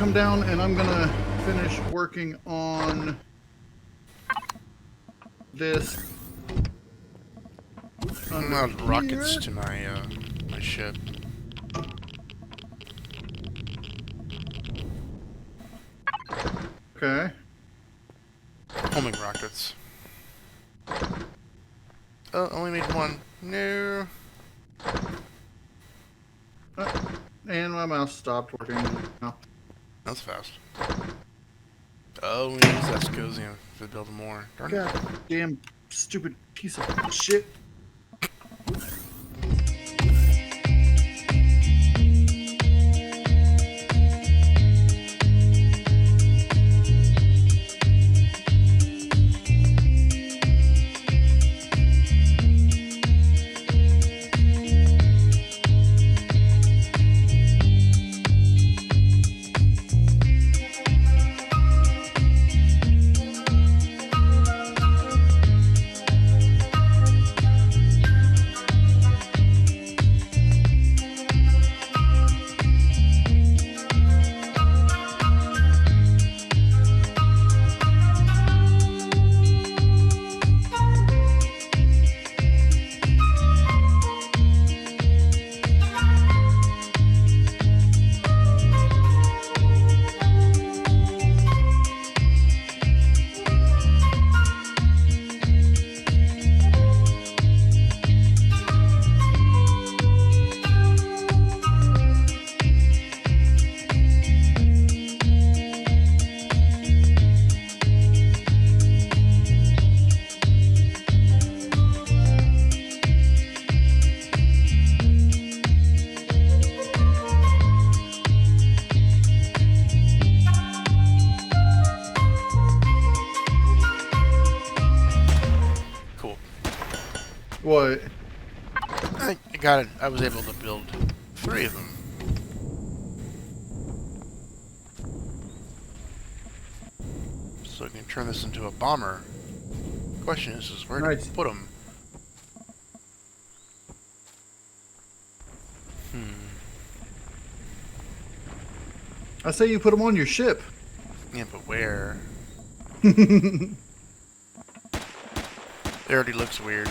come down and I'm gonna finish working on this. I'm out of rockets to my my ship. Okay. Homing rockets. Oh, only made one. No. And my mouse stopped working now. That's fast. Oh, we use that Gsync to build more. Darn it. God damn stupid piece of shit. What? I got it. I was able to build 3 of them. So I can turn this into a bomber. Question is where Nice. to put them? I say you put them on your ship. Yeah, but where? It already looks weird.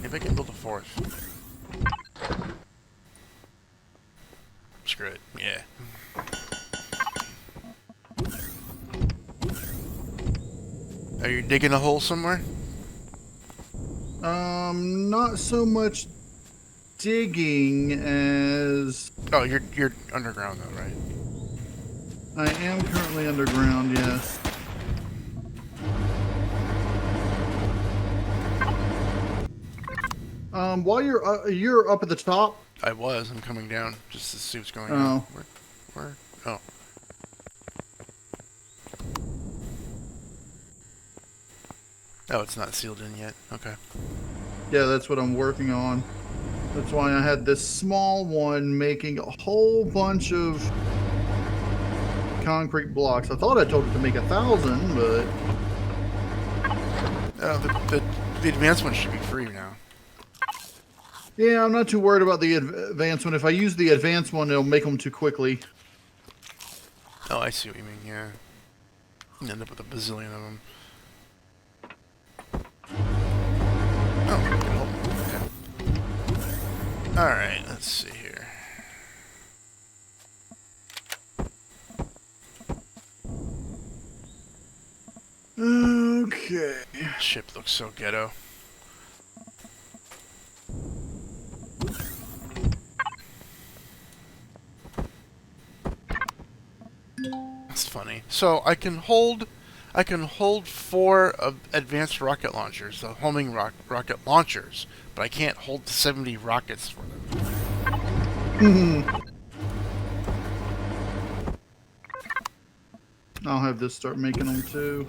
Maybe I can build a 4th. Screw it. Yeah. Are you digging a hole somewhere? Not so much digging as Oh, you're underground though, right? I am currently underground, yes. While you're up at the top. I was. I'm coming down just to see what's going Oh. on. Where? Oh. Oh, it's not sealed in yet. Okay. Yeah, that's what I'm working on. That's why I had this small one making a whole bunch of concrete blocks. I thought I told it to make 1,000, but The advanced one should be free now. yeah, I'm not too worried about the advanced one. If I use the advanced one, it'll make them too quickly. Oh, I see what you mean. Yeah. You end up with a bazillion of them. Oh, okay. All right. Let's see here. Okay. Ship looks so ghetto. That's funny. So I can hold 4 of advanced rocket launchers, the homing rocket launchers, but I can't hold 70 rockets for them. I'll have this start making them too.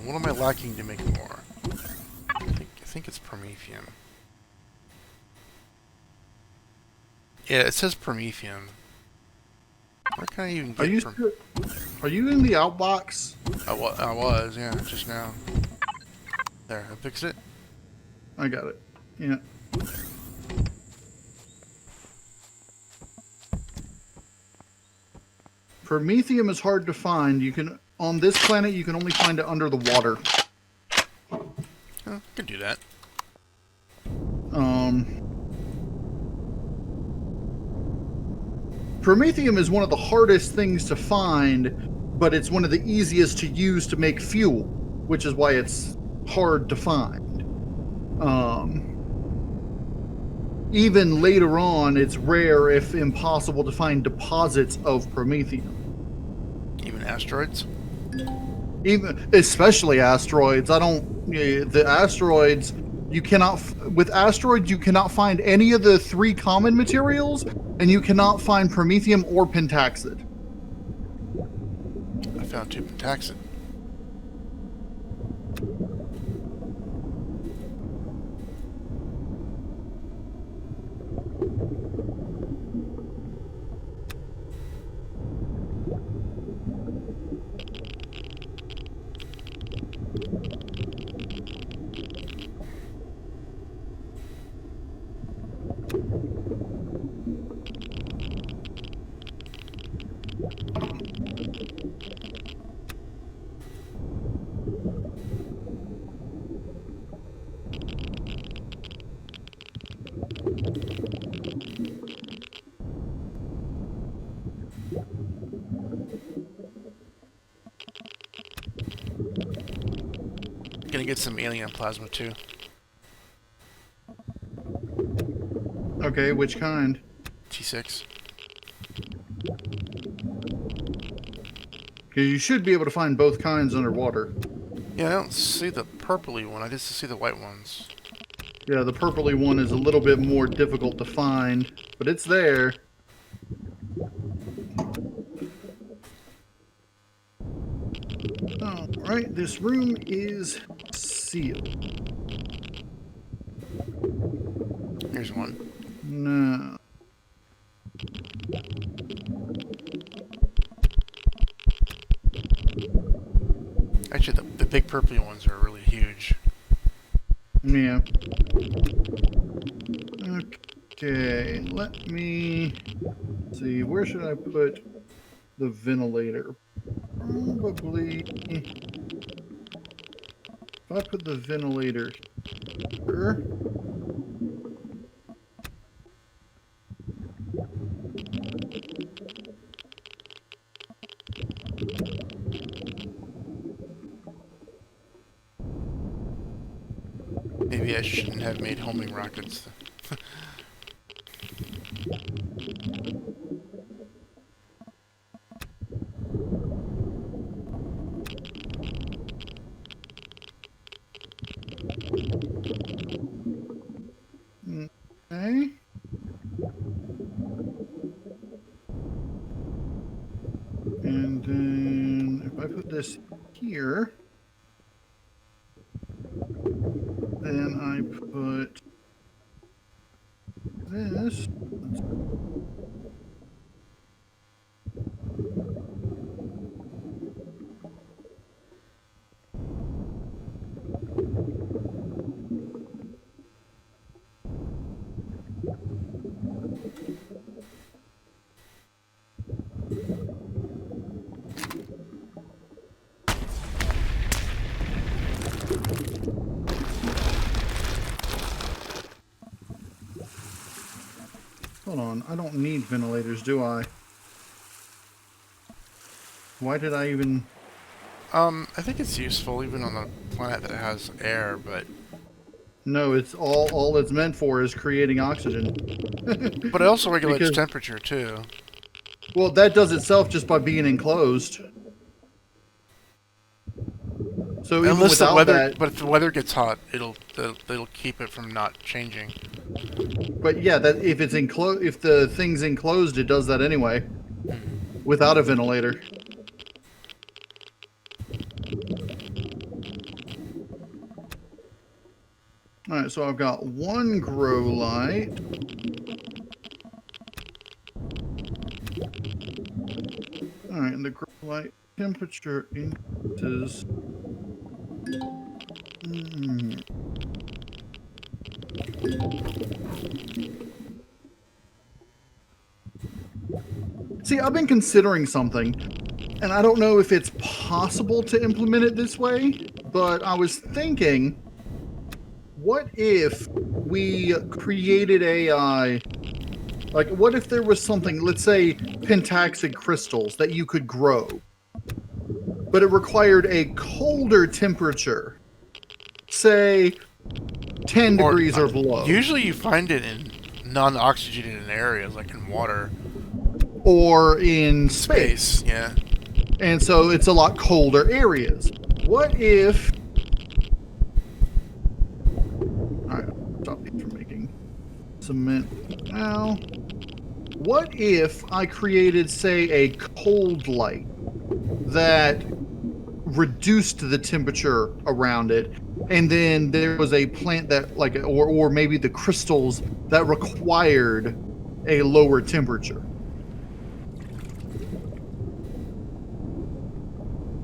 What am I lacking to make more? I think it's Prometheum. Yeah, it says Prometheum. Where can I even get Are you in the outbox? I was, yeah, just now. There, I fixed it. I got it. Yeah. Prometheum is hard to find. On this planet you can only find it under the water. Oh, I can do that. Prometheum is one of the hardest things to find, but it's one of the easiest to use to make fuel, which is why it's hard to find. Even later on, it's rare, if impossible, to find deposits of Prometheum. Even asteroids? Especially asteroids. The asteroids, with asteroids, you cannot find any of the 3 common materials, and you cannot find Prometheum or pentaxid. I found 2 pentaxid. Gonna get some alien plasma too. Okay, which kind? T6. Okay, you should be able to find both kinds underwater. Yeah, I don't see the purpley one. I just see the white ones. Yeah, the purpley one is a little bit more difficult to find, but it's there. Alright, this room is sealed. Here's one. No. Actually, the big purpley ones are really huge. Yeah. Okay, let me see. Where should I put the ventilator? Probably. If I put the ventilator here. Maybe I shouldn't have made homing rockets. Okay. And then if I put this here, then I put this. Hold on, I don't need ventilators, do I? Why did I even... I think it's useful even on a planet that has air, but... No, it's all it's meant for is creating oxygen. But it also regulates temperature, too. Well, that does itself just by being enclosed. So even Unless without the weather, that... but if the weather gets hot, it'll keep it from not changing. But yeah, that if it's enclosed, if the thing's enclosed, it does that anyway, without a ventilator. All right, so I've got one grow light. All right, and the grow light temperature increases. See, I've been considering something, and I don't know if it's possible to implement it this way, but I was thinking, what if we created AI? Like, what if there was something, let's say pentaxid crystals that you could grow, but it required a colder temperature, say 10 degrees or below. Usually you find it in non-oxygenated areas, like in water. Or in space. Yeah. And so it's a lot colder areas. What if... Alright, stop me from making cement now. What if I created, say, a cold light that reduced the temperature around it, and then there was a plant that, like, or maybe the crystals that required a lower temperature?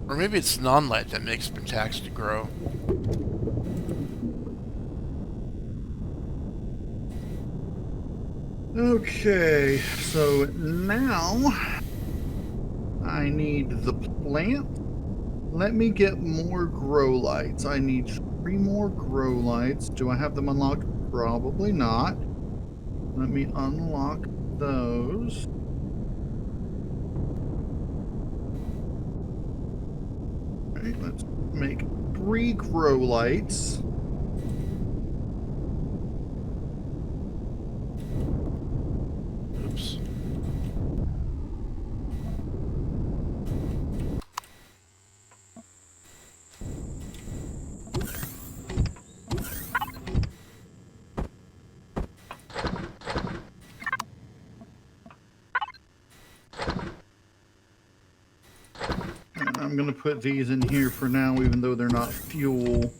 Or maybe it's non-light that makes pentaxid grow. Okay, so now I need the plant. Let me get more grow lights. I need 3 more grow lights. Do I have them unlocked? Probably not. Let me unlock those. Alright, let's make 3 grow lights. Oops. I'm going to put these in here for now, even though they're not fuel.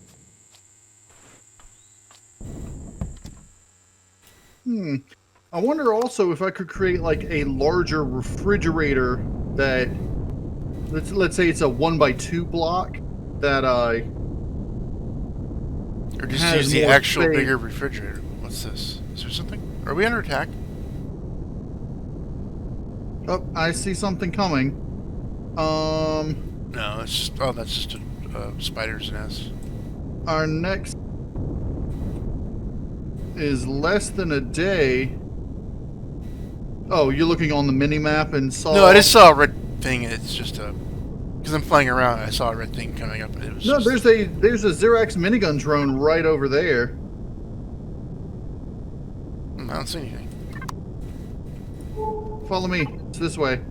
I wonder also if I could create like a larger refrigerator that, let's say it's a 1x2 block that Or just use the actual bigger refrigerator. What's this? Is there something? Are we under attack? Oh, I see something coming. No, it's just, oh, that's just a spider's nest. Our next is less than a day. Oh, you're looking on the mini map and saw... No, I just saw a red thing. It's just a... Because I'm flying around, I saw a red thing coming up. And it was no, just... there's a Xerax minigun drone right over there. I don't see anything. Follow me. It's this way.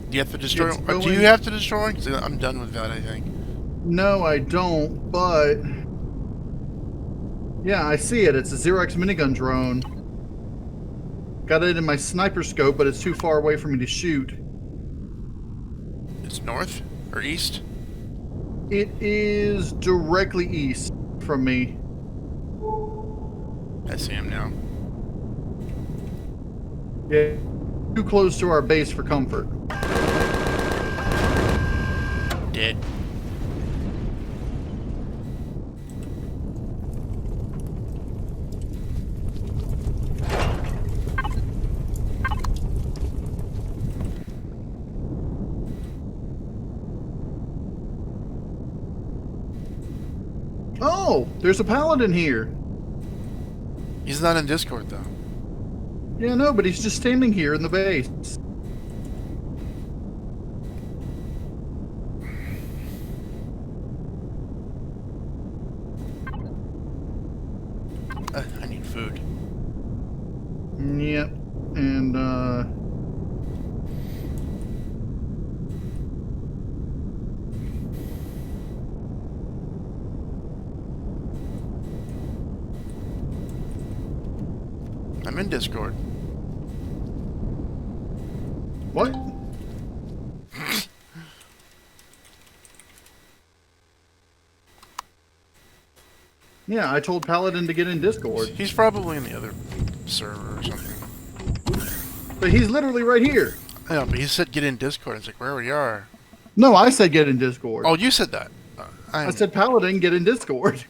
Do you have to destroy him? Do you have to destroy him? 'Cause I'm done with that, I think. No, I don't, but... Yeah, I see it. It's a Xerax minigun drone. Got it in my sniper scope, but it's too far away for me to shoot. It's north? Or east? It is directly east from me. I see him now. Yeah, too close to our base for comfort. Dead. Oh, there's a paladin here. He's not in Discord, though. Yeah, no, but he's just standing here in the base. I need food. Yep, and I'm in Discord. what? Yeah, I told Paladin to get in Discord. He's probably in the other server or something. But he's literally right here. I know, but he said get in Discord. It's like, where we are. No, I said get in Discord. Oh, you said that. I said Paladin, get in Discord.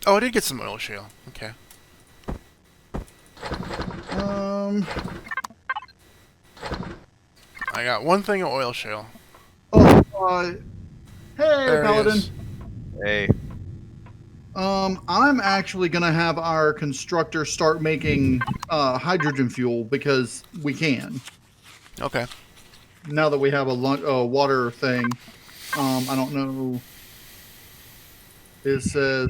Oh, I did get some oil shale. Okay. I got one thing of oil shale. Oh, hey, There he Paladin. is. Hey. I'm actually gonna have our constructor start making hydrogen fuel because we can. Okay. Now that we have a water thing, I don't know. It says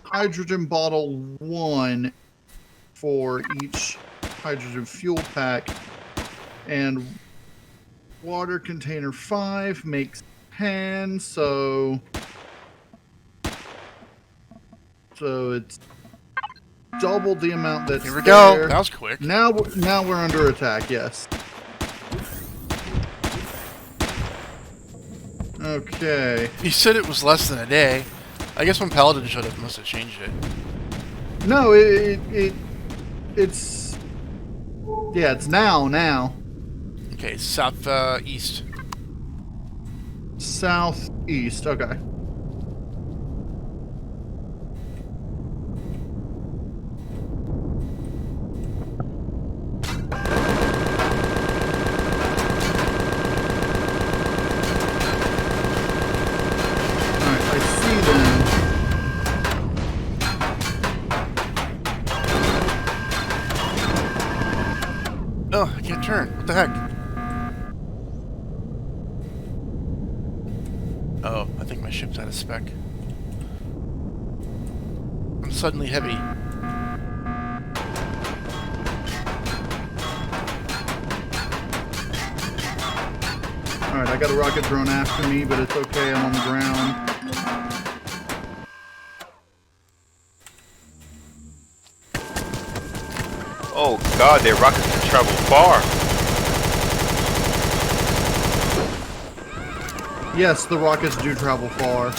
hydrogen bottle 1 for each hydrogen fuel pack, and water container 5 makes 10. So it's double the amount that's Here we go. there. That was quick. Now we're under attack. Yes. Okay. He said it was less than a day. I guess when Paladin showed up, it must have changed it. No, it's yeah, it's now. Okay, east. Southeast. Okay. Oh, I can't turn. What the heck? Oh, I think my ship's out of spec. I'm suddenly heavy. Alright, I got a rocket drone after me, but it's okay, I'm on the ground. Oh god, their rockets can travel far. Yes, the rockets do travel far.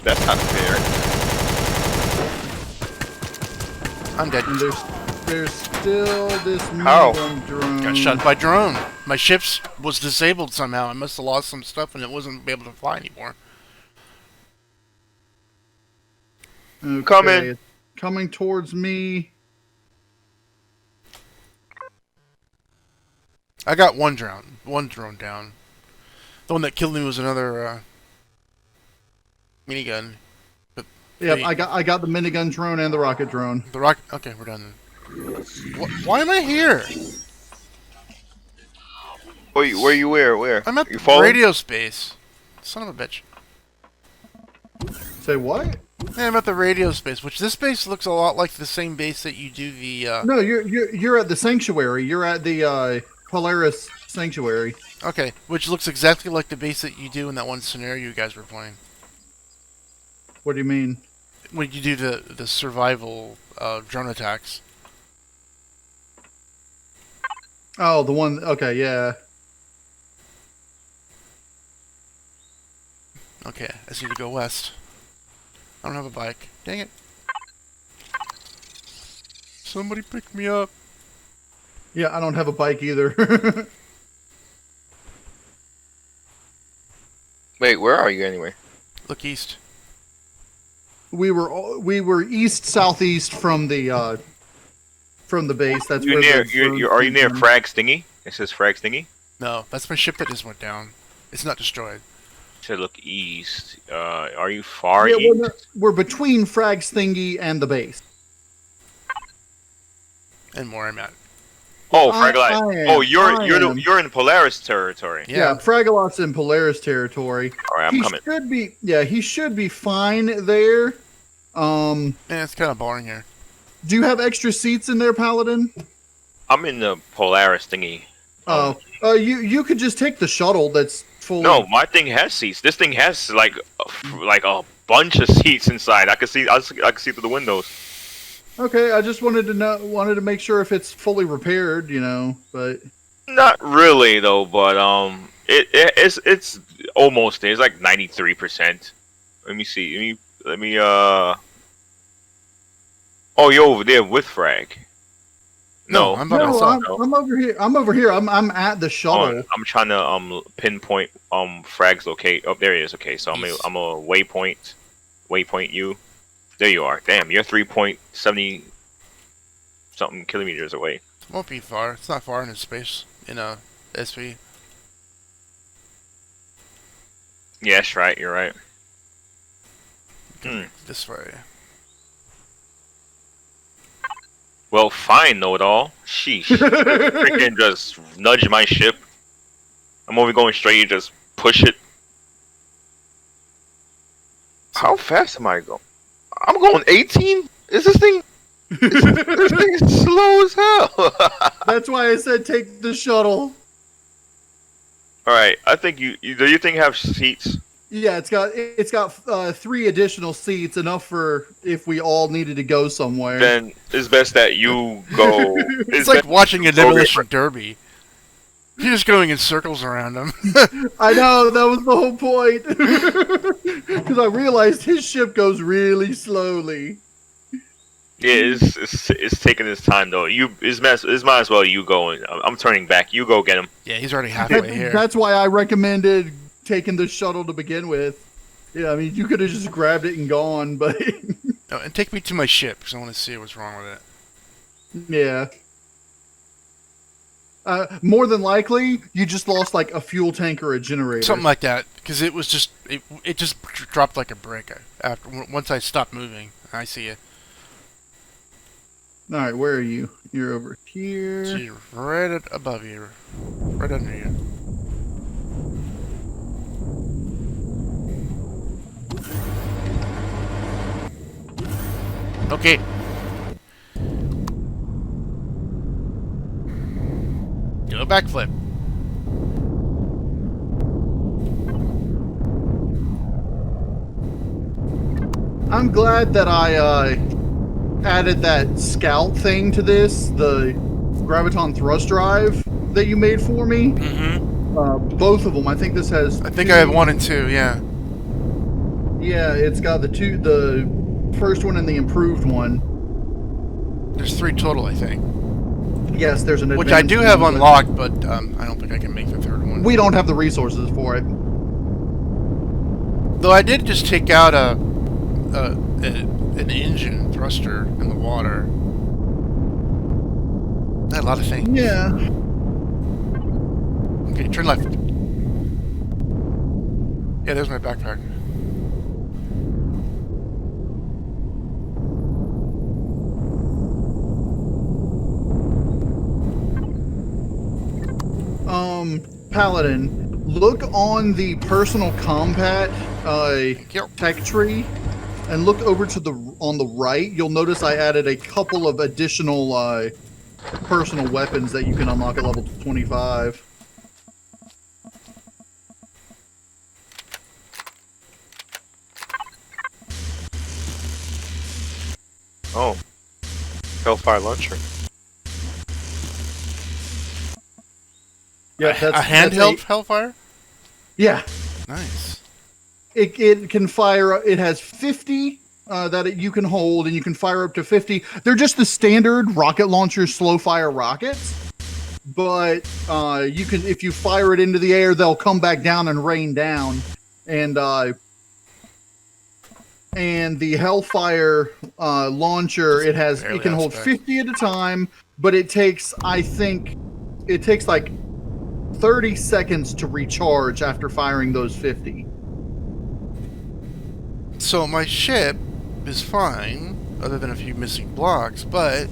That's not fair. I'm dead. And there's still this How? minigun drone. Got shot by drone. My ship's was disabled somehow. I must have lost some stuff and it wasn't able to fly anymore. Okay, coming towards me. I got one drone down. The one that killed me was another minigun. But Yep, I got the minigun drone and the rocket drone. the rocket. Okay, we're done. Why am I here? Where? I'm at You the falling? radio space. Son of a bitch. Say what? Yeah, I'm at the radio space, which this base looks a lot like the same base that you do the. No, you're at the sanctuary. You're at the Polaris sanctuary. Okay, which looks exactly like the base that you do in that one scenario you guys were playing. What do you mean? When you do the survival drone attacks. Oh, the one. Okay, yeah. Okay, I just need to go west. I don't have a bike. Dang it. Somebody pick me up. Yeah, I don't have a bike either. Wait, where are you anyway? Look east. we were east southeast from the base. That's You where near? the Are you near drone- Frag Stingy? It says Frag Stingy. No, that's my ship that just went down. It's not destroyed. Should look east. Are you far Yeah, east? we're between Frag's thingy and the base. And more I'm at. Oh, I Fragalite. am, Oh, I am. you're in Polaris territory. Yeah, Fragalot's in Polaris territory. All right, I'm coming. He should be fine there. Yeah, it's kind of boring here. Do you have extra seats in there, Paladin? I'm in the Polaris thingy. Oh, you could just take the shuttle that's full. No, my thing has seats. This thing has like a bunch of seats inside. I can see through the windows. Okay, I just wanted to make sure if it's fully repaired, but Not really though, but it's almost there. It's like 93%. Let me see. Let me. Oh, you're over there with frag. No, I'm by No, myself. I'm over here. I'm over here. I'm at the shuttle. I'm trying to pinpoint frag's locate. Oh, there he is. Okay, so I'm a waypoint you. There you are. Damn, you're 3.70 something kilometers away. It won't be far. It's not far in space in a SV. Yes, right. You're right. This way. Well, fine, know-it-all. Sheesh. Freaking just nudge my ship. I'm only going straight, you just push it. How fast am I going? I'm going 18? Is this thing... this thing is slow as hell. That's why I said take the shuttle. Alright, I think do you think have seats? Yeah, it's got 3 additional seats, enough for if we all needed to go somewhere. Then it's best that you go. It's like watching a demolition derby. You're just going in circles around him. I know, that was the whole point. Because I realized his ship goes really slowly. Yeah, it's taking its time though. It's might as well you go and I'm turning back. You go get him. Yeah, he's already halfway here. That's why I recommended taking the shuttle to begin with. Yeah, I mean, you could have just grabbed it and gone, but... Oh, and take me to my ship, because I want to see what's wrong with it. Yeah. More than likely, you just lost, like, a fuel tank or a generator. Something like that, because it was just... It just dropped like a brick once I stopped moving. I see you. Alright, where are you? You're over here. See, right above you. Right under you. Okay. Do a backflip. I'm glad that I added that scout thing to this, the graviton thrust drive that you made for me. Mm-hmm. Both of them. I think this has... I think I have 1 and 2, yeah. Yeah, it's got the first one and the improved one. There's 3 total, I think. Yes, there's an Which I do have one, unlocked, but I don't think I can make the 3rd one. we don't have the resources for it. Though I did just take out an engine thruster in the water. I had a lot of things. Yeah. Okay, turn left. Yeah, there's my backpack. Paladin, look on the personal combat tech tree and look over to on the right. You'll notice I added a couple of additional personal weapons that you can unlock at level 25. Oh, Hellfire launcher. Yeah, a handheld Hellfire? Yeah. Nice. It can fire. It has 50 that you can hold, and you can fire up to 50. They're just the standard rocket launcher slow fire rockets, but you can, if you fire it into the air, they'll come back down and rain down. And the Hellfire launcher, it can hold 50 at a time, but it takes, I think, like 30 seconds to recharge after firing those 50. So my ship is fine, other than a few missing blocks, but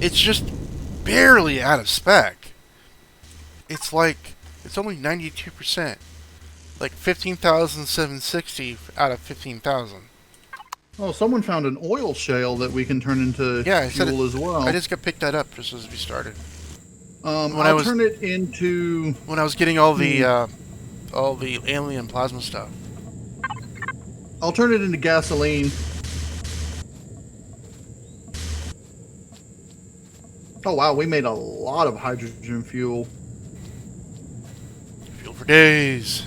it's just barely out of spec. It's only 92%. Like 15,760 out of 15,000. Oh, someone found an oil shale that we can turn into fuel as well. I just got picked that up just as we started. I'll turn it into... When I was getting all the alien plasma stuff. I'll turn it into gasoline. Oh wow, we made a lot of hydrogen fuel. Fuel for days.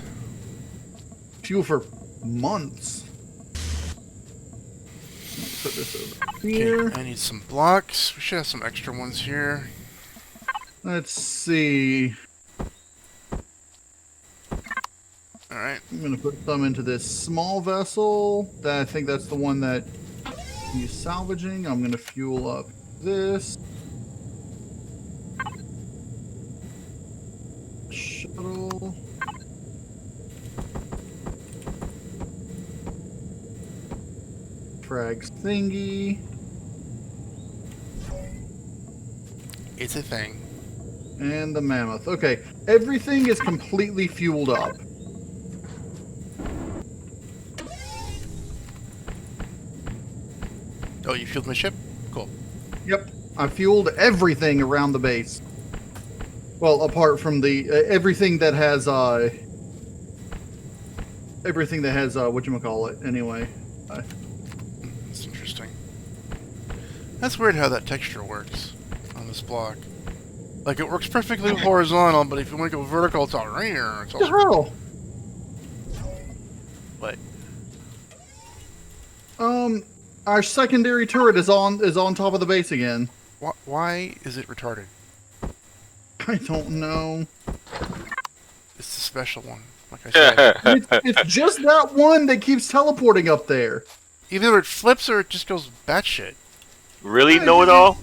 Fuel for months. Put this over here. Okay, I need some blocks. We should have some extra ones here. Let's see. Alright. I'm gonna put some into this small vessel. I think that's the one that he's salvaging. I'm gonna fuel up this. Shuttle. Frags thingy. It's a thing. And the mammoth. Okay, everything is completely fueled up. Oh, you fueled my ship? Cool. Yep, I fueled everything around the base. Well, apart from the everything that has whatchamacallit, anyway. That's interesting. That's weird how that texture works on this block. Like, it works perfectly horizontal, but if you want to go vertical, it's all rare. It's all What the hell? What? Our secondary turret is on top of the base again. Why is it retarded? I don't know. It's the special one, like I said. It's just that one that keeps teleporting up there. Either it flips or it just goes batshit. Really know it all?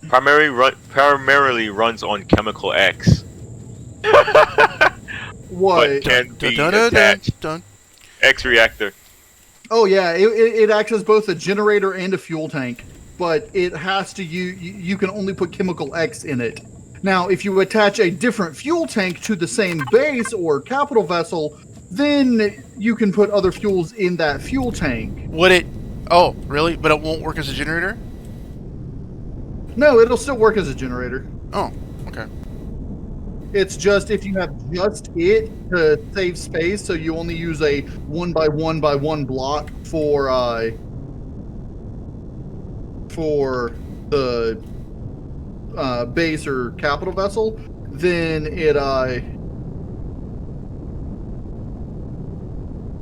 Primarily runs on chemical X. What? But can be attached. X reactor. Oh yeah, it acts as both a generator and a fuel tank, but it has to you can only put chemical X in it. Now, if you attach a different fuel tank to the same base or capital vessel, then you can put other fuels in that fuel tank. Would it? Oh, really? But it won't work as a generator? No, it'll still work as a generator. Oh, okay. It's just if you have just it to save space, so you only use a 1 by 1 by 1 block for the base or capital vessel, then it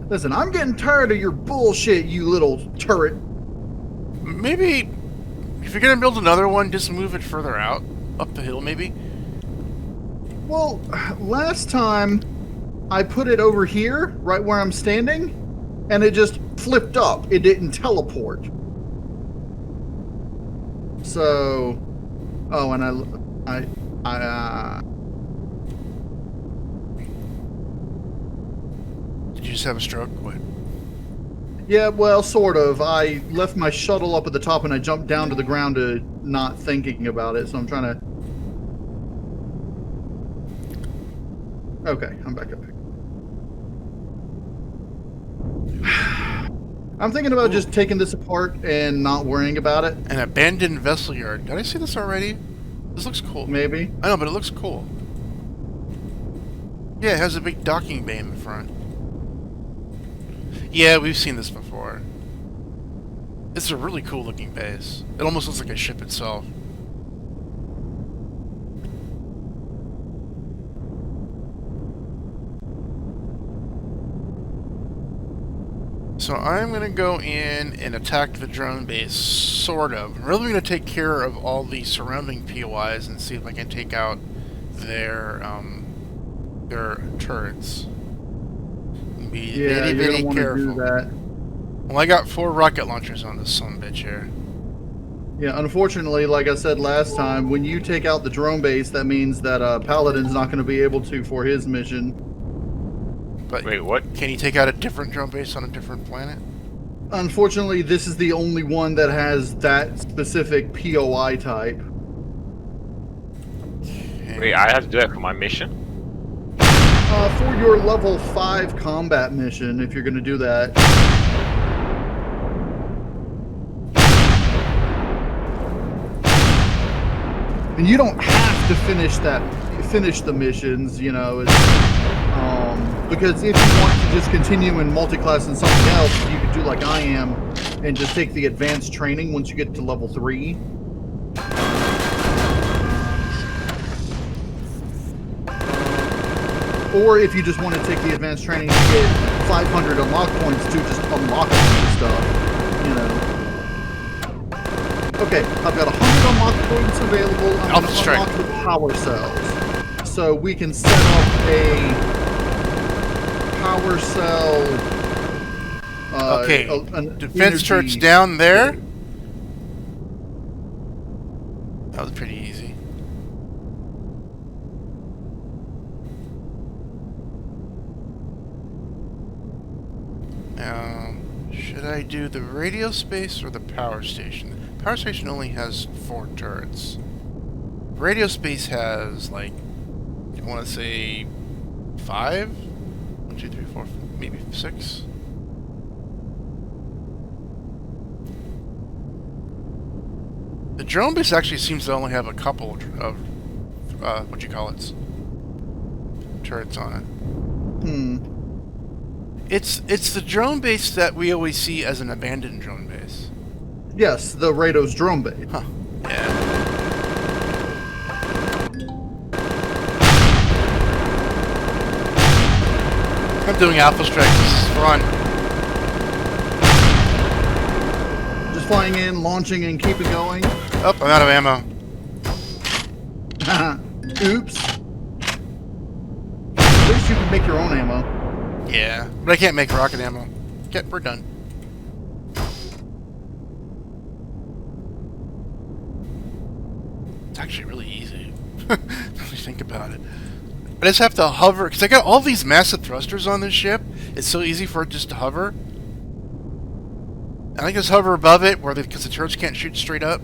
Listen, I'm getting tired of your bullshit, you little turret. Maybe if you're gonna build another one, just move it further out, up the hill, maybe. Well, last time I put it over here, right where I'm standing, and it just flipped up. It didn't teleport. So, oh, and Did you just have a stroke? What? yeah, well, sort of. I left my shuttle up at the top and I jumped down to the ground to not thinking about it. So I'm trying to. Okay, I'm back up. I'm thinking about just taking this apart and not worrying about it. An abandoned vessel yard. Did I see this already? This looks cool. Maybe. I know, but it looks cool. Yeah, it has a big docking bay in the front. Yeah, we've seen this before. It's a really cool looking base. It almost looks like a ship itself. So I'm going to go in and attack the drone base, sort of. I'm really going to take care of all the surrounding POIs and see if I can take out their turrets. Be Yeah, very, you very don't want to careful. do that. Well, I got 4 rocket launchers on this sumbitch here. Yeah, unfortunately, like I said last time, when you take out the drone base, that means that Paladin's not going to be able to for his mission. But Wait, what? can you take out a different drone base on a different planet? Unfortunately, this is the only one that has that specific POI type. Okay. Wait, I have to do that for my mission? For your level 5 combat mission, if you're going to do that. And you don't have to finish the missions, you know, because if you want to just continue in multi-class and something else, you could do like I am and just take the advanced training once you get to level 3. or if you just want to take the advanced training and get 500 unlock points to just unlock a bunch of stuff, you know. Okay, I've got 100 unlock points available. I'm going to unlock the power cells. So we can set up a power cell. Okay, defense turret's down there. That was pretty easy. Now, should I do the radio space or the power station? The power station only has 4 turrets. Radio space has, like, I want to say 5? 1, 2, 3, 4, maybe 6. The drone base actually seems to only have a couple of, what you call it, turrets on it. It's the drone base that we always see as an abandoned drone base. Yes, the Rado's drone base. Huh. Yeah. I'm doing alpha strike. This is fun. Just flying in, launching, and keeping going. Oh, I'm out of ammo. Oops. At least you can make your own ammo. Yeah, but I can't make rocket ammo. Okay, we're done. It's actually really easy. When you think about it. I just have to hover, because I got all these massive thrusters on this ship. It's so easy for it just to hover. And I can just hover above it, because the turrets can't shoot straight up.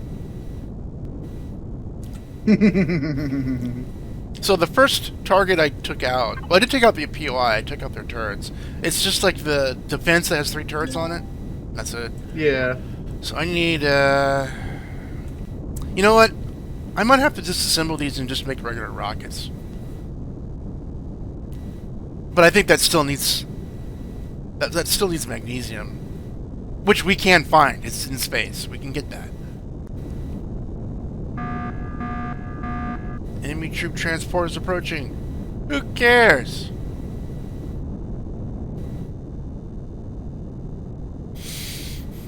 So the first target I took out, well, I did take out the POI, I took out their turrets. It's just like the defense that has 3 turrets on it. That's it. Yeah. So I need, you know what? I might have to disassemble these and just make regular rockets. But I think that still needs, that still needs magnesium. Which we can find. It's in space. We can get that. Enemy troop transport is approaching. Who cares?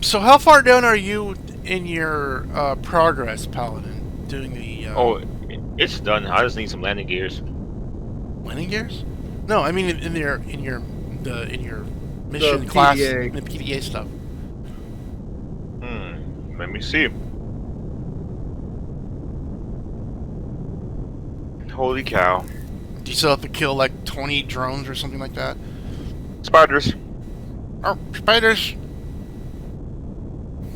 So how far down are you in your progress, Paladin? Doing the... Oh, it's done. I just need some landing gears. Landing gears? No, I mean in your mission class, PDA. the PDA stuff. Let me see. Holy cow. Do you still have to kill like 20 drones or something like that? Spiders. Oh, spiders!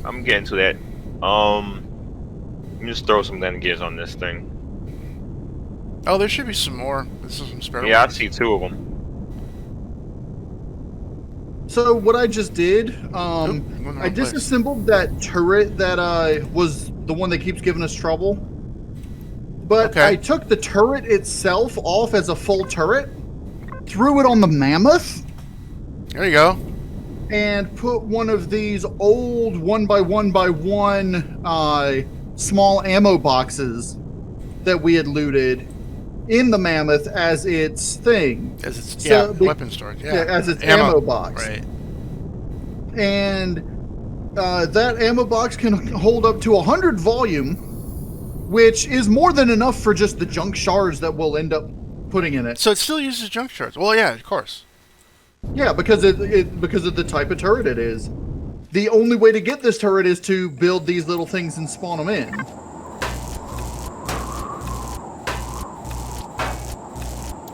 I'm getting to that. Let me just throw some landing gears on this thing. Oh, there should be some more. This is some spare Yeah, I ones. see 2 of them. So what I just did, I place. disassembled that turret that was the one that keeps giving us trouble. But Okay. I took the turret itself off as a full turret, threw it on the Mammoth, There you go. and put one of these old 1x1x1 small ammo boxes that we had looted in the Mammoth as its thing. As it's, So weapon storage. Yeah, as its ammo box. Right. And that ammo box can hold up to 100 volume, which is more than enough for just the junk shards that we'll end up putting in it. So it still uses junk shards. Well, yeah, of course. Yeah, because because of the type of turret it is. The only way to get this turret is to build these little things and spawn them in.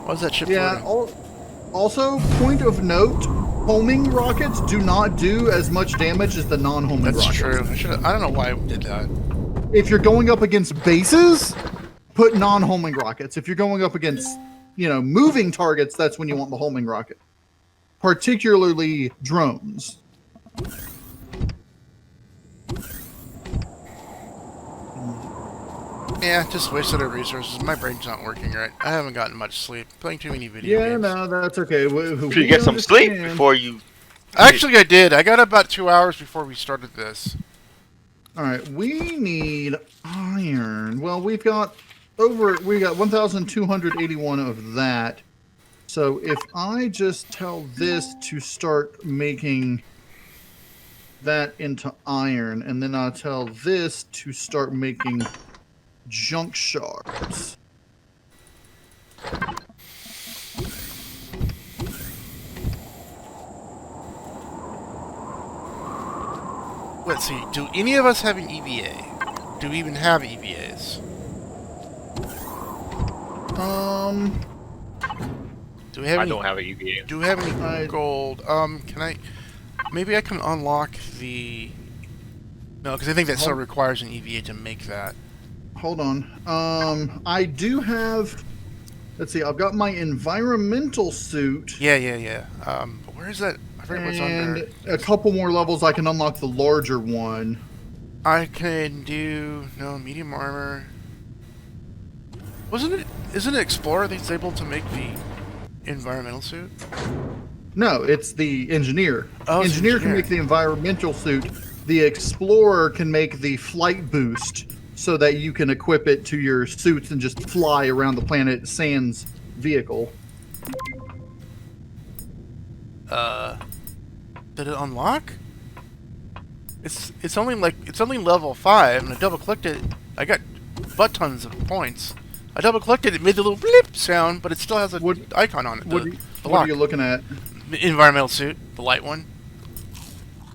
What's that ship Yeah. loading? Also, point of note: homing rockets do not do as much damage as the non-homing That's rockets. true. I don't know why we did that. If you're going up against bases, put non-homing rockets. If you're going up against, moving targets, that's when you want the homing rocket. Particularly drones. Yeah, just wasted our resources. My brain's not working right. I haven't gotten much sleep. Playing too many video Yeah, games. no, that's okay. Should you get some sleep before you... Actually, I did. I got about 2 hours before we started this. All right, we need iron. Well, we got 1,281 of that. So if I just tell this to start making that into iron, and then I'll tell this to start making junk shards. Let's see. Do any of us have an EVA? Do we even have EVAs? Do we have I any, don't have an EVA. Do we have any gold? Can I... Maybe I can unlock the... No, because I think that still requires an EVA to make that. Hold on. I do have... Let's see, I've got my environmental suit. Yeah. Where is that? I forget what's under. And a couple more levels I can unlock the larger one. I can do... No, medium armor. Isn't it Explorer that's able to make the environmental suit? No, it's the engineer. Oh, it's Engineer engineer. can make the environmental suit. The explorer can make the flight boost so that you can equip it to your suits and just fly around the planet sans vehicle. Did it unlock? It's only level 5, and I double clicked it. I got butt tons of points. I double clicked it. It made the little blip sound, but it still has a icon on it. What are you looking at? The environmental suit, the light one.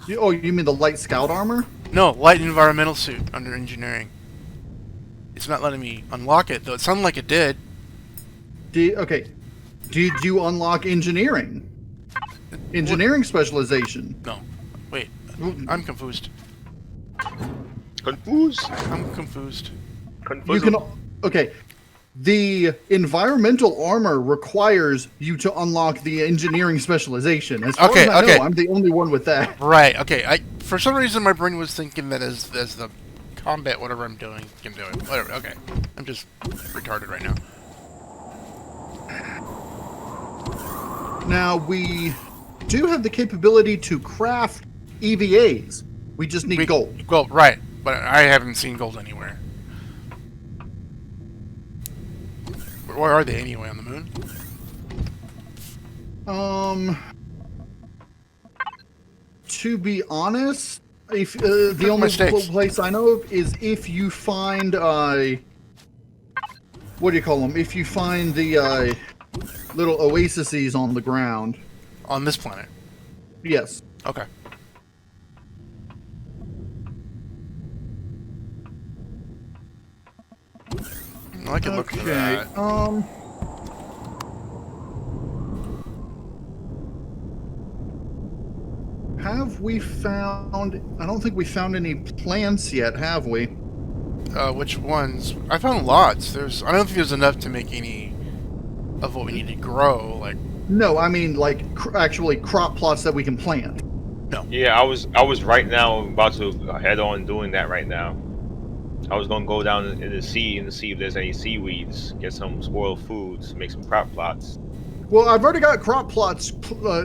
You mean the light scout armor? No, light environmental suit under engineering. It's not letting me unlock it, though. It sounded like it did. Okay. Did you unlock engineering? Engineering specialization? No. Wait. I'm confused. Confused. I'm confused. You can... Okay. The environmental armor requires you to unlock the engineering specialization. As far as I know, I'm the only one with that. Right, okay. For some reason, my brain was thinking that as the combat, whatever I'm doing, can do it. Whatever, okay. I'm just retarded right now. Now, we do have the capability to craft EVAs. We just need gold. Gold, right. But I haven't seen gold anywhere. Where are they anyway, on the moon? To be honest, if the only place I know of is if you find what do you call them? If you find the little oases on the ground. On this planet? Yes. Okay. I can look for that. Have we found... I don't think we found any plants yet, have we? Which ones? I found lots. I don't think there's enough to make any of what we need to grow, like... No, I mean, like, actually crop plots that we can plant. No. Yeah, I was right now about to head on doing that right now. I was gonna go down in the sea and see if there's any seaweeds, get some spoiled foods, make some crop plots. Well, I've already got crop plots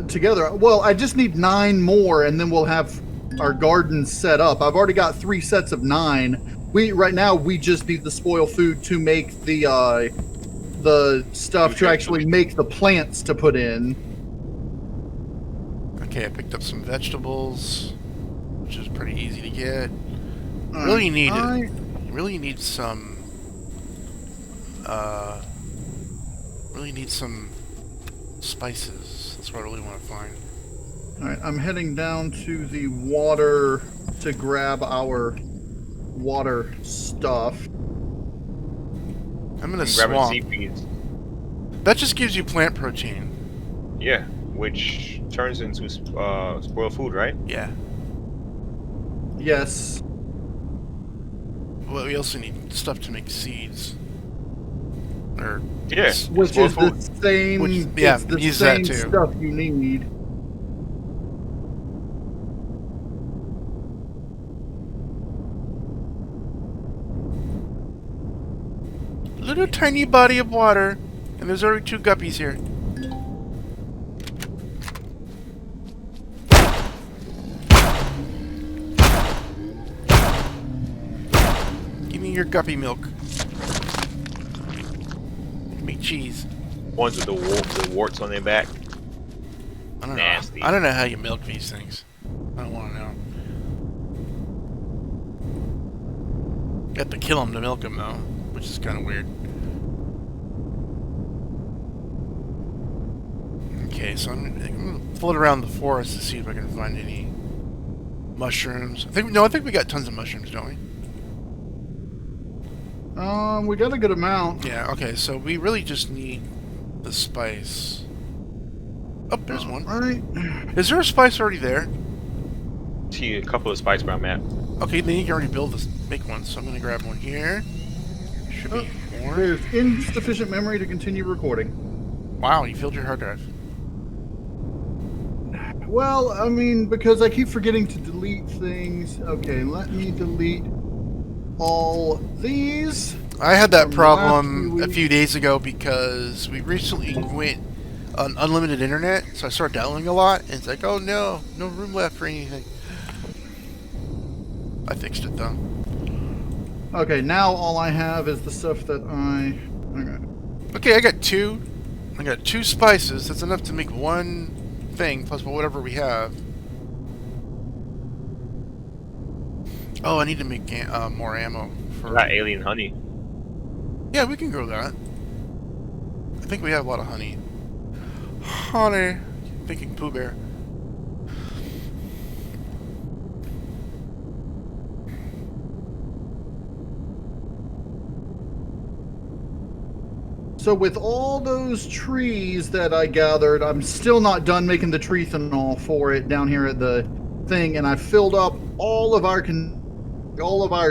together. Well, I just need 9 more, and then we'll have our garden set up. I've already got 3 sets of 9. Right now we just need the spoil food to make the stuff to actually make the plants to put in. Okay, I picked up some vegetables, which is pretty easy to get. Really need some. Really need some spices. That's what I really want to find. All right, I'm heading down to the water to grab our water stuff. I'm in a swamp. Seaweeds. That just gives you plant protein. Yeah, which turns into spoiled food, right? Yeah. Yes. Well, we also need stuff to make seeds. Or yes, which is the same. Yeah, it's the use same that too. Stuff you need. Little tiny body of water, and there's already 2 guppies here. Give me your guppy milk. Make cheese. Ones with the warts on their back. I don't Nasty. know. I don't know how you milk these things. I don't want to know. You have to kill them to milk them, though, which is kind of weird. Okay, so I'm gonna float around the forest to see if I can find any mushrooms. I think we got tons of mushrooms, don't we? We got a good amount. Yeah. Okay, so we really just need the spice. Oh, there's one. All right. Is there a spice already there? See a couple of spice where I'm at. Okay, then you can already build this, make one. So I'm gonna grab one here. Should be more. There's insufficient memory to continue recording. Wow, you filled your hard drive. Well, I mean, because I keep forgetting to delete things. Okay, let me delete all these. I had that From the problem last a few days ago because we recently went on unlimited internet, so I started downloading a lot, and it's like, oh no, no room left for anything. I fixed it though. Okay, now all I have is the stuff that I... Okay, I got two spices. That's enough to make one thing plus whatever we have. Oh, I need to make more ammo for. Got alien honey. Yeah, we can grow that. I think we have a lot of honey. Honey. Thinking Pooh Bear. So with all those trees that I gathered, I'm still not done making the tree ethanol for it down here at the thing, and I filled up all of our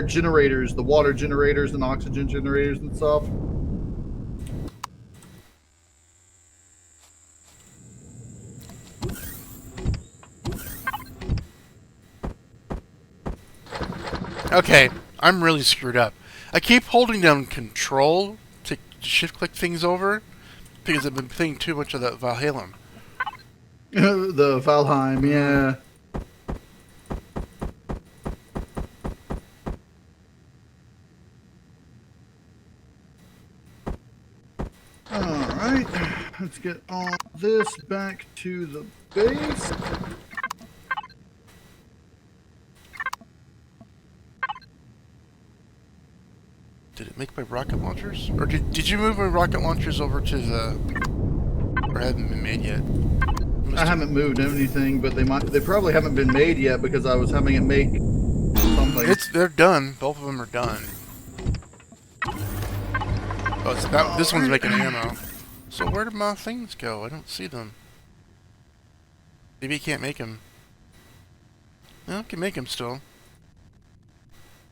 generators, the water generators and oxygen generators and stuff. Okay, I'm really screwed up. I keep holding down Control to shift-click things over because I've been playing too much of that Valhalla. The Valheim, yeah. Alright, let's get all this back to the base. Did it make my rocket launchers? Or did you move my rocket launchers over to the... Or haven't been made yet? I haven't moved anything, but they probably haven't been made yet because I was having it make something. They're done. Both of them are done. Oh, this one's making ammo. So where did my things go? I don't see them. Maybe you can't make them. No, I can make them still.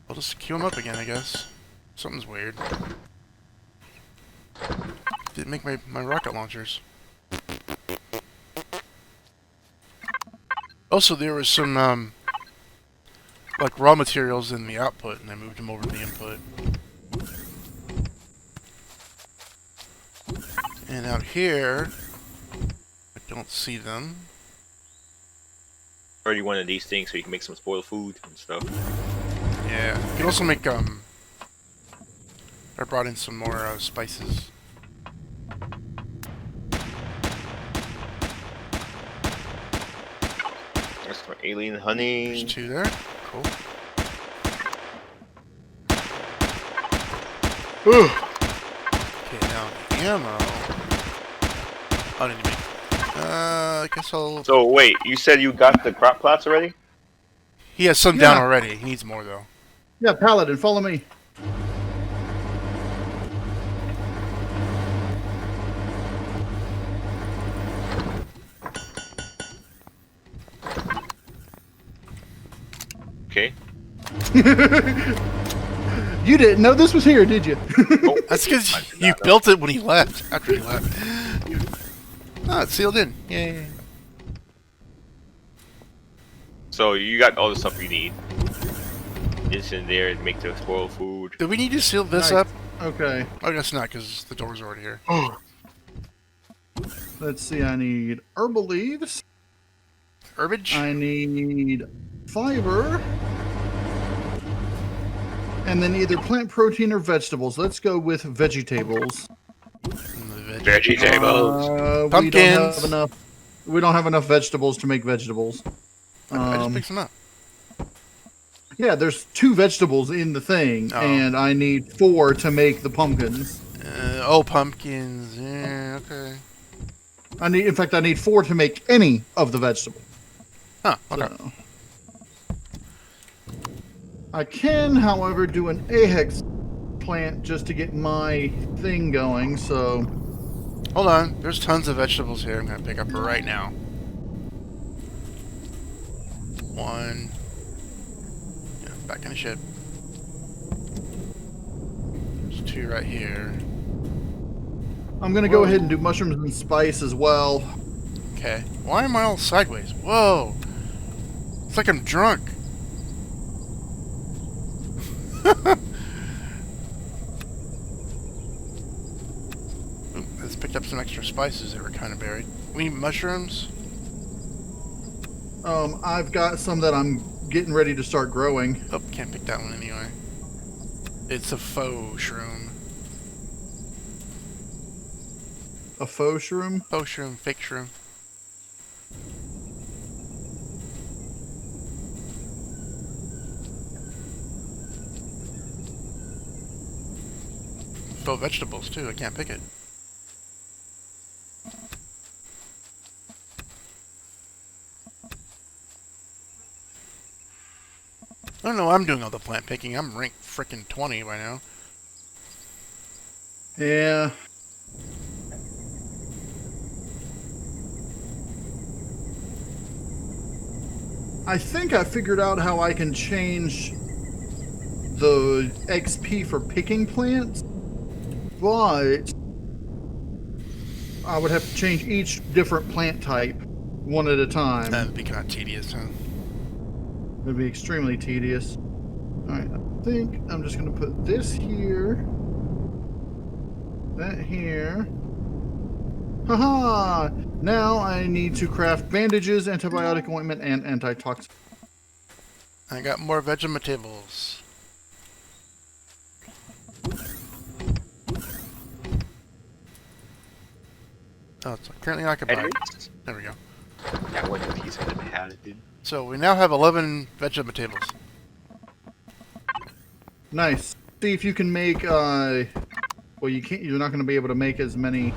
I'll just queue them up again, I guess. Something's weird. Didn't make my rocket launchers. Also, there was some, like, raw materials in the output, and I moved them over to the input. And out here, I don't see them. Already one of these things so you can make some spoiled food and stuff. Yeah, you can also make, I brought in some more, spices. There's some alien honey. There's two there. Cool. Ooh. Okay, now the ammo. I didn't make. I guess I'll. So wait, you said you got the crop plots already? He has some down already. He needs more though. Yeah, Paladin, follow me. Okay. You didn't know this was here, did you? Oh, That's because you built it when he left. After he left. Oh, it's sealed in. Yay. so you got all the stuff you need. It's in there to make the spoiled food. Do we need to seal this Nice. up? Okay. I guess not, because the door's already here. Let's see, I need herbal leaves. Herbage? I need fiber. And then either plant protein or vegetables. Let's go with vegetables. And the Vegetables. We don't have Pumpkins. enough. We don't have enough vegetables to make vegetables. I just picked some up. Yeah, there's 2 vegetables in the thing, Oh. and I need 4 to make the pumpkins. Pumpkins. Yeah, okay. In fact, I need 4 to make any of the vegetables. Huh, okay. So. I can, however, do an AHEX plant just to get my thing going, so... Hold on. There's tons of vegetables here I'm going to pick up right now. 1. Yeah, back in the ship. There's 2 right here. I'm going to go ahead and do mushrooms and spice as well. Okay. Why am I all sideways? Whoa! It's like I'm drunk. Ooh, let's pick up some extra spices that were kind of buried. We need mushrooms? I've got some that I'm getting ready to start growing. Oh, can't pick that one anyway. It's a faux shroom. A faux shroom? Faux shroom, fake shroom. Faux vegetables too, I can't pick it. I don't know why I'm doing all the plant picking. I'm ranked frickin' 20 by now. Yeah. I think I figured out how I can change the XP for picking plants, but I would have to change each different plant type one at a time. That'd be kind of tedious, huh? It'd be extremely tedious. Alright, I think I'm just going to put this here, that here. Haha! Now I need to craft bandages, antibiotic ointment, and antitoxin. I got more vegetables. Oh, it's currently occupied. There we go. That one piece of had dude. So we now have 11 vegetables. Nice. See if you can make, well, you can't, you're not going to be able to make as many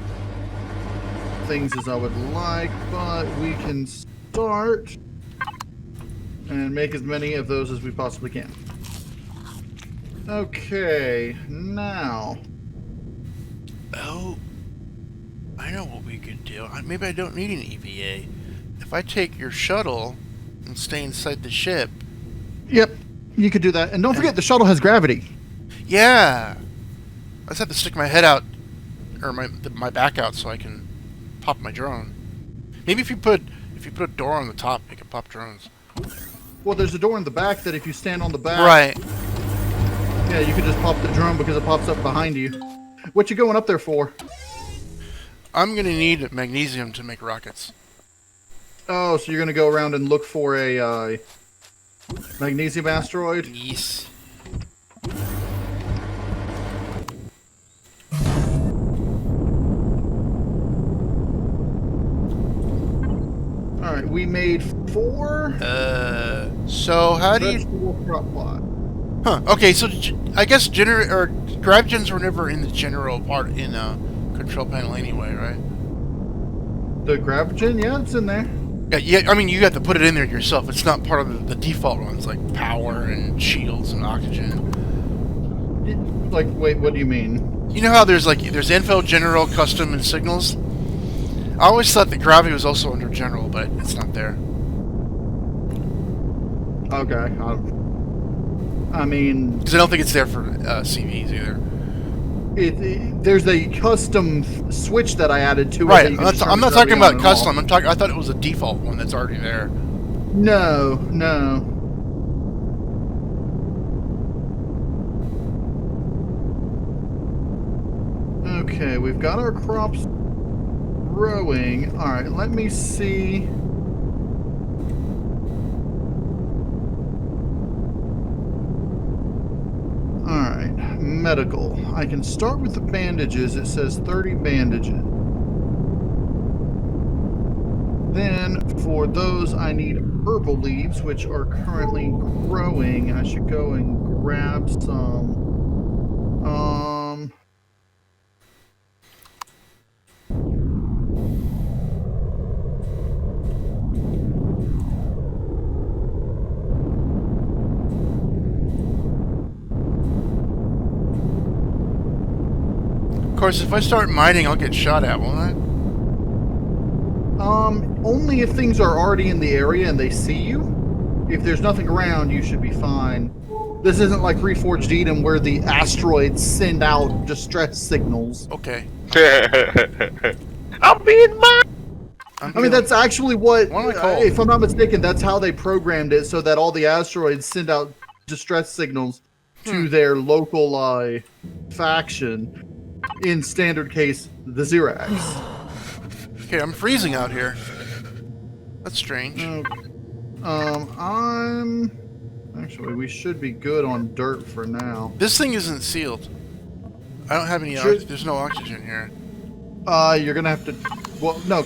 things as I would like, but we can start and make as many of those as we possibly can. Okay, now. Oh, I know what we could do. Maybe I don't need an EVA. If I take your shuttle and stay inside the ship. Yep, you could do that. And don't forget, the shuttle has gravity. Yeah. I just have to stick my head out, or my back out, so I can pop my drone. Maybe if you put a door on the top, it can pop drones. Well, there's a door in the back that if you stand on the back, Right. yeah, you can just pop the drone because it pops up behind you. What you going up there for? I'm gonna need magnesium to make rockets. Oh, so you're gonna go around and look for a magnesium asteroid? Yes. Alright, we made 4 So how do you... vegetable crop plot. Huh, okay, so I guess gravigens were never in the general part in control panel anyway, right? The Gravagen? Yeah, it's in there. Yeah, I mean, you have to put it in there yourself. It's not part of the default ones, like power and shields and oxygen. Like, wait, what do you mean? You know how there's info, general, custom, and signals? I always thought that gravity was also under general, but it's not there. Okay. I mean... Because I don't think it's there for CVs either. There's a custom switch that I added to it. Right, That I'm not talking on about and custom. off. I thought it was a default one that's already there. No, no. Okay, we've got our crops growing. Alright, let me see. Alright, medical. I can start with the bandages. It says 30 bandages. then for those, I need herbal leaves, which are currently growing. I should go and grab some. Of course, if I start mining, I'll get shot at, won't I? Only if things are already in the area and they see you. If there's nothing around, you should be fine. This isn't like Reforged Eden where the asteroids send out distress signals. Okay. I'm being mined! I mean, that's actually what, if I'm not mistaken, that's how they programmed it, so that all the asteroids send out distress signals to their local faction. In standard case, the Xerax. Okay, I'm freezing out here. That's strange. Actually, we should be good on dirt for now. This thing isn't sealed. I don't have any there's no oxygen here. You're gonna have to. Well, no.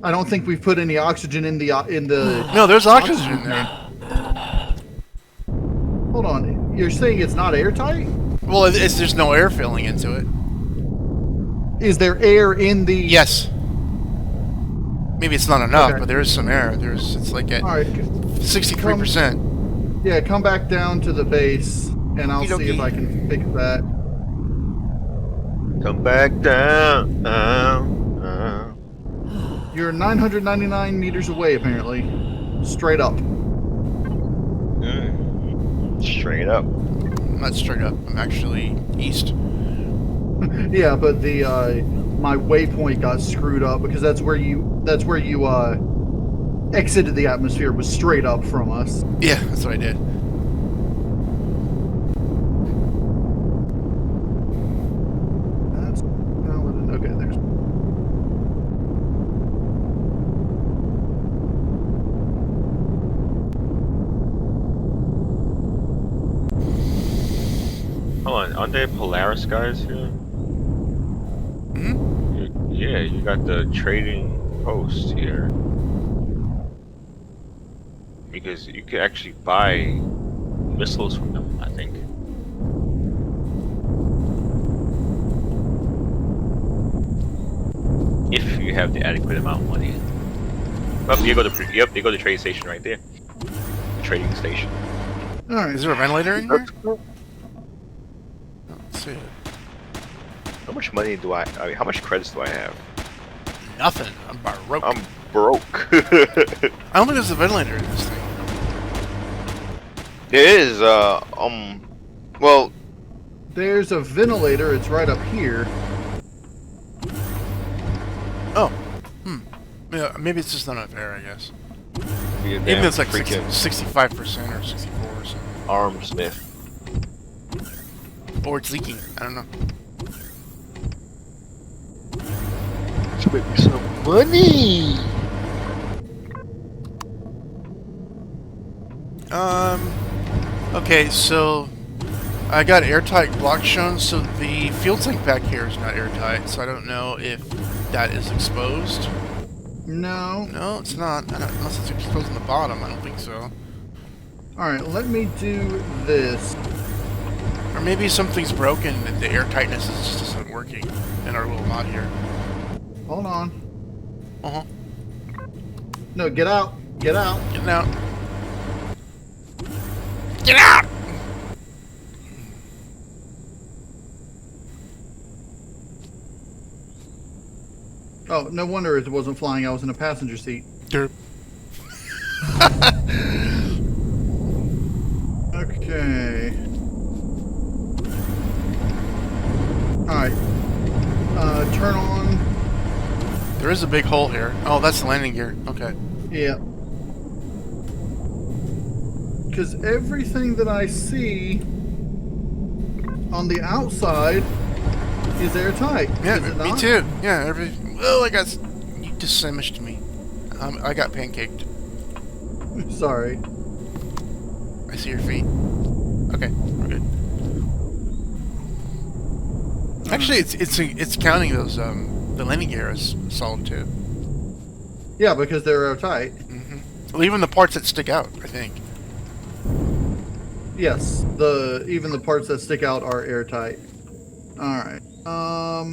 I don't think we've put any oxygen in the. No, there's oxygen in there. Hold on. You're saying it's not airtight? Well, there's no air filling into it. Is there air in the? Yes. Maybe it's not enough, but there is some air. It's like at 63%. Yeah, come back down to the base, and I'll see if I can fix that. Come back down. You're 999 meters away, apparently. Straight up. Straight up. Not straight up. I'm actually east. Yeah, but the my waypoint got screwed up because that's where you exited the atmosphere was straight up from us. Yeah, that's what I did. That's okay. There's. Hold on, aren't there Polaris guys here? Hmm? Yeah, you got the trading post here. Because you can actually buy missiles from them, I think. If you have the adequate amount of money. Oh, you go to the trade station right there. The trading station. All right. Is there a ventilator in here? Let's see. How much money do I mean, how much credits do I have? Nothing. I'm broke. I'm broke. I don't think there's a ventilator in this thing. There is, well... There's a ventilator, it's right up here. Oh. Yeah, maybe it's just not enough air, I guess. Maybe it's like 65% or 64 or something. Armsmith. Or it's leaking. I don't know. Let's make me some money! Okay, so I got airtight blocks shown, so the field tank back here is not airtight, so I don't know if that is exposed. No. No, it's not. Unless it's exposed on the bottom, I don't think so. Alright, let me do this. Or maybe something's broken and the air tightness just isn't working in our little mod here. Hold on. Uh-huh. No, get out. Get out. Getting out. Get out! Oh, no wonder it wasn't flying. I was in a passenger seat. Derp. Okay. Alright. Turn on. There is a big hole here. Oh, that's the landing gear. Okay. Yeah. Because everything that I see on the outside is airtight. Yeah, is it me not? too. Yeah, oh, you just sandwiched me. I got pancaked. Sorry. I see your feet. Okay, we're good. Actually, it's counting those the landing gear as solid too. Yeah, because they're airtight. Well, even the parts that stick out, I think. Yes, even the parts that stick out are airtight. All right. I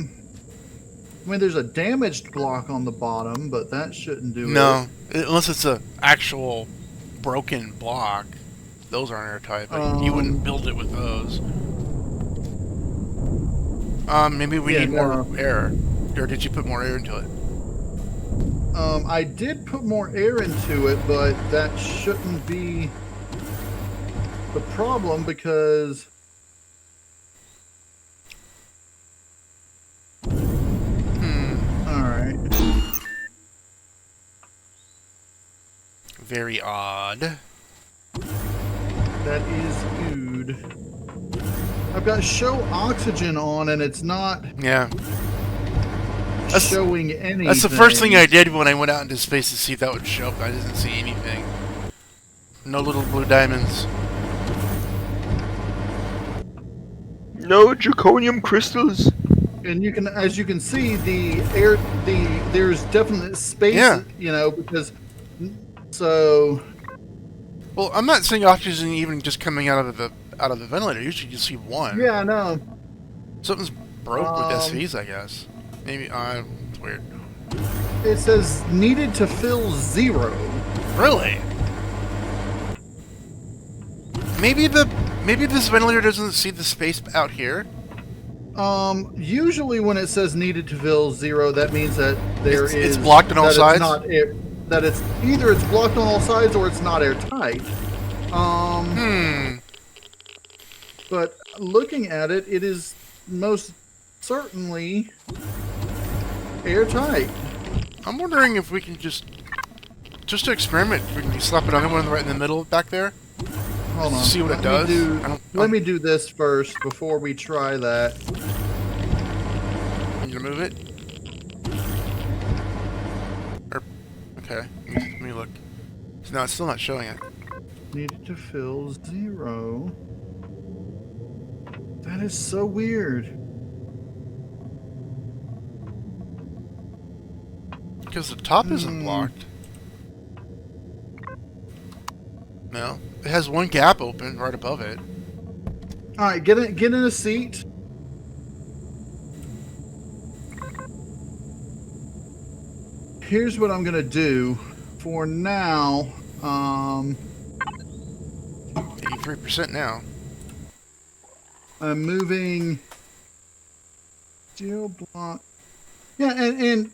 mean, there's a damaged block on the bottom, but that shouldn't do No, unless it's a actual broken block. Those aren't airtight, but you wouldn't build it with those. Maybe we need more air. Or did you put more air into it? I did put more air into it, but that shouldn't be the problem because... Alright. Very odd. That is good. I've got show oxygen on and it's not showing anything. That's the first thing I did when I went out into space to see if that would show up. I didn't see anything. No little blue diamonds. No draconium crystals. And you can, as you can see, there's definite space. Yeah. You know, because so. Well, I'm not saying oxygen even just coming out of the ventilator. Usually you see one. Yeah, I know. Something's broke with SVs, I guess. Maybe it's weird. It says needed to fill 0. Really? Maybe this ventilator doesn't see the space out here. Usually when it says needed to fill 0, that means that it's blocked on all sides. That it's either it's blocked on all sides or it's not airtight. But looking at it, it is most certainly airtight. I'm wondering if we can just to experiment, we can slap another one right in the middle back there. Hold on. See what it does. Let me do this first before we try that. Can you move it? Okay, let me look. No, it's still not showing it. Needed to fill 0. That is so weird. Because the top isn't blocked. No, it has one gap open right above it. All right, get in a seat. Here's what I'm gonna do. For now, 83% now. I'm moving steel block. Yeah, and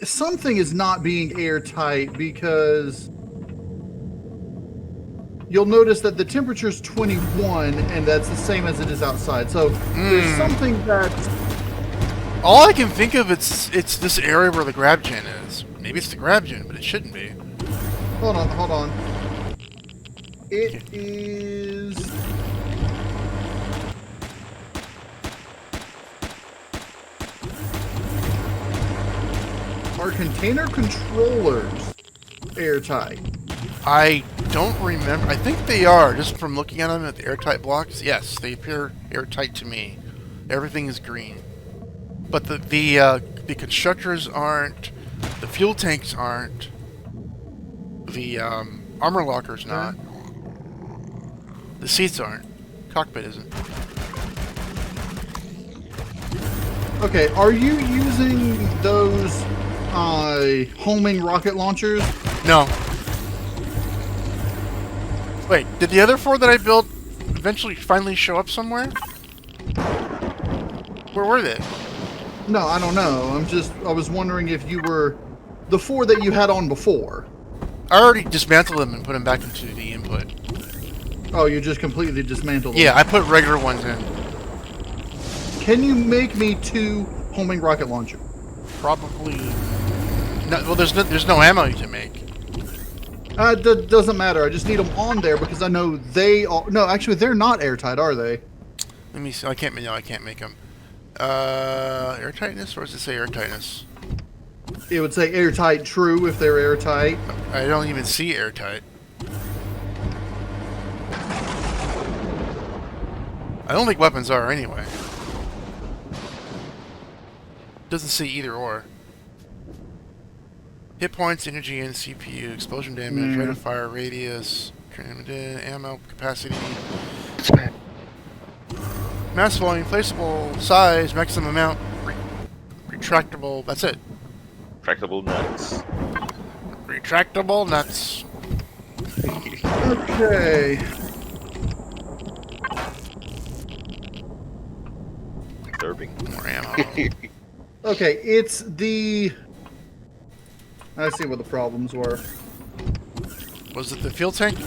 something is not being airtight because you'll notice that the temperature is 21 and that's the same as it is outside. So there's something that's... All I can think of it's this area where the grab gen is. Maybe it's the grab gen, but it shouldn't be. Hold on. It is... Are container controllers airtight? I don't remember. I think they are, just from looking at them at the airtight blocks. Yes, they appear airtight to me. Everything is green. But the constructors aren't. The fuel tanks aren't. The armor locker's not. The seats aren't. Cockpit isn't. Okay, are you using those homing rocket launchers? No. Wait, did the other 4 that I built eventually finally show up somewhere? Where were they? No, I don't know. I was wondering if you were the 4 that you had on before. I already dismantled them and put them back into the input. Oh, you just completely dismantled them? Yeah, I put regular ones in. Can you make me 2 homing rocket launcher? Probably. No, well, there's no ammo you can make. Doesn't matter. I just need them on there because I know they are... No, actually, they're not airtight, are they? Let me see. I can't make them. Airtightness, or does it say airtightness? It would say airtight true if they're airtight. I don't even see airtight. I don't think weapons are anyway. Doesn't say either or. Hit points, energy, and CPU, explosion damage, rate of fire, radius, ammo capacity, mass volume, placeable size, maximum amount, retractable. That's it. Tractable nuts. Retractable nuts. Okay. Disturbing. More ammo. Okay, it's the... I see what the problems were. Was it the fuel tank?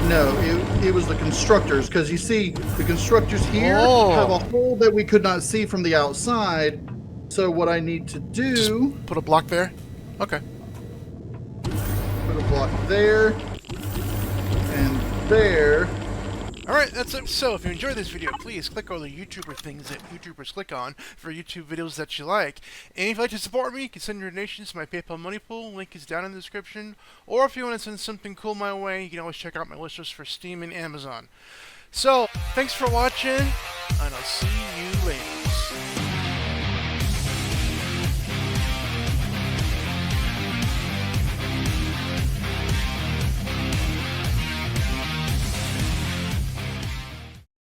No, it was the constructors, because you see, the constructors here Oh. have a hole that we could not see from the outside. So what I need to do... Just put a block there? Okay. Put a block there. And there. Alright, that's it. So, if you enjoyed this video, please click all the YouTuber things that YouTubers click on for YouTube videos that you like. And if you'd like to support me, you can send your donations to my PayPal money pool. Link is down in the description. Or if you want to send something cool my way, you can always check out my list for Steam and Amazon. So, thanks for watching, and I'll see you later.